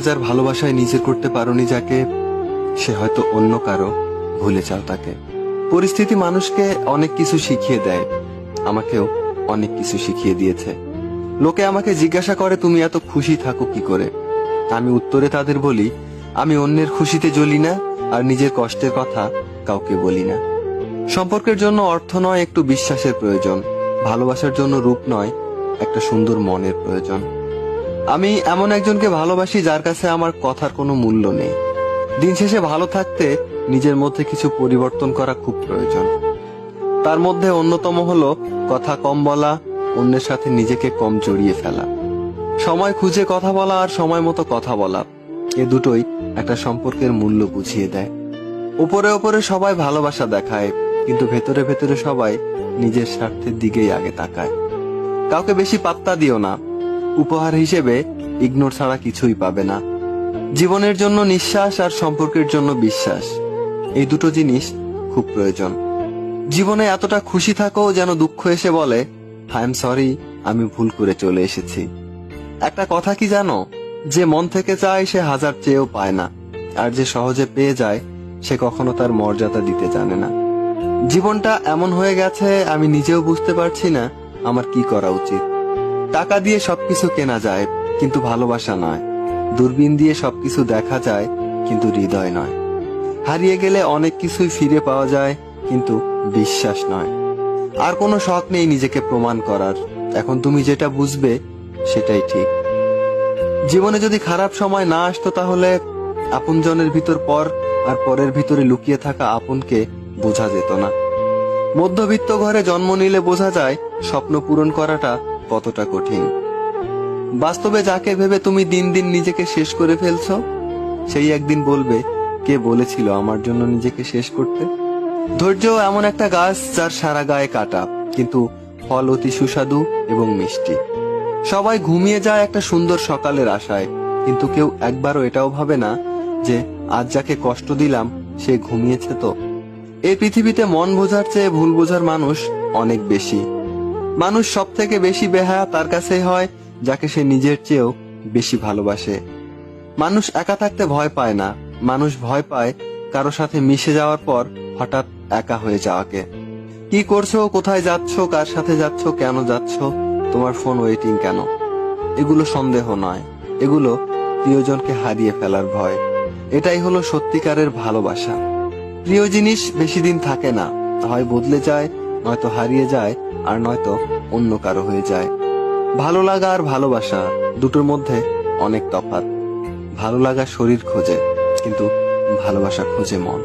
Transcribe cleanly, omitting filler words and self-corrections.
হাজার ভালোবাসায় নিজের করতে পারোনি যাকে, সে হয়তো অন্য কারো, ভুলে যাও তাকে। পরিস্থিতি মানুষকে অনেক কিছু শিখিয়ে দেয়, আমাকেও অনেক কিছু শিখিয়ে দিয়েছে। লোকে আমাকে জিজ্ঞাসা করে তুমি এত খুশি থাকো কি করে। আমি উত্তরে তাদের বলি আমি অন্যের খুশিতে জ্বলি না, আর নিজের কষ্টের কথা কাউকে বলি না। সম্পর্কের জন্য অর্থ নয়, একটু বিশ্বাসের প্রয়োজন। ভালোবাসার জন্য রূপ নয়, একটা সুন্দর মনের প্রয়োজন। আমি এমন একজনকে ভালোবাসি যার কাছে আমার কথার কোনো মূল্য নেই। দিন শেষে ভালো থাকতে নিজের মধ্যে কিছু পরিবর্তন করা খুব প্রয়োজন। তার মধ্যে অন্যতম হলো কথা কম বলা, অন্যের সাথে নিজেকে কম জড়িয়ে ফেলা। সময় খুঁজে কথা বলা আর সময় মতো কথা বলা, এ দুটোই একটা সম্পর্কের মূল্য বুঝিয়ে দেয়। উপরে উপরে সবাই ভালোবাসা দেখায়, কিন্তু ভেতরে ভেতরে সবাই নিজের স্বার্থের দিকেই আগে তাকায়। কাউকে বেশি পাত্তা দিও না, উপহার হিসেবে ইগনোর ছাড়া কিছুই পাবে না। জীবনের জন্য নিঃশ্বাস আর সম্পর্কের জন্য বিশ্বাস, এই দুটো জিনিস খুব প্রয়োজন। জীবনে এতটা খুশি থাকো যেন দুঃখ এসে বলে আই এম সরি, আমি ভুল করে চলে এসেছি। একটা কথা কি জানো, যে মন থেকে চায় সে হাজার চেয়েও পায় না, আর যে সহজে পেয়ে যায় সে কখনো তার মর্যাদা দিতে জানে না। জীবনটা এমন হয়ে গেছে আমি নিজেও বুঝতে পারছি না আমার কি করা উচিত। টাকা দিয়ে সবকিছু কেনা যায়, কিন্তু ভালোবাসা নয়। দূরবীন দিয়ে সবকিছু দেখা যায়, কিন্তু হৃদয় নয়। হারিয়ে গেলে অনেক কিছুই ফিরে পাওয়া যায়, কিন্তু বিশ্বাস নয়। আর কোনো শখ নেই নিজেকে প্রমাণ করার, এখন তুমি যেটা বুঝবে সেটাই ঠিক। জীবনে যদি খারাপ সময় না আসতো তাহলে আপনজনের ভিতর পর আর পরের ভিতরে লুকিয়ে থাকা আপনকে বোঝা যেত না। মধ্যবিত্ত ঘরে জন্ম নিলে বোঝা যায় স্বপ্ন পূরণ করাটা কতটা কঠিন। বাস্তবে যাকে ভেবে তুমি দিন দিন নিজেকে শেষ করে ফেলছো, সেই একদিন বলবে কে বলেছিল আমার জন্য নিজেকে শেষ করতে। ধৈর্য এমন একটা গাছ যার সারা গায়ে কাটা, কিন্তু ফল অতি সুস্বাদু এবং মিষ্টি। সবাই ঘুমিয়ে যায় একটা সুন্দর সকালের আশায়, কিন্তু কেউ একবারও এটাও ভাবে না যে আজ যাকে কষ্ট দিলাম সে ঘুমিয়েছে তো। এই পৃথিবীতে মন বোঝার চেয়ে ভুল বোঝার মানুষ অনেক বেশি। মানুষ সব থেকে বেশি বেহায়া তার কাছেই হয় যাকে সে নিজের চেয়েও বেশি ভালোবাসে। মানুষ একা থাকতে ভয় পায় না, মানুষ ভয় পায় কারো সাথে মিশে যাওয়ার পর হঠাৎ একা হয়ে যাওয়াকে। কি করছো, কোথায় যাচ্ছ, কার সাথে যাচ্ছ, কেন যাচ্ছ, তোমার ফোন ওয়েটিং কেন, এগুলো সন্দেহ নয়, এগুলো প্রিয়জনকে হারিয়ে ফেলার ভয়। এটাই হলো সত্যিকারের ভালোবাসা। প্রিয় জিনিস বেশি দিন থাকে না, হয় বদলে যায়, নয়তো হারিয়ে যায়, আর নয়তো অন্য কারো হয়ে যায়। ভালো লাগা আর ভালোবাসা দুটোর মধ্যে অনেক তফাৎ। ভালো লাগা শরীর খোঁজে, কিন্তু ভালোবাসা খোঁজে মন।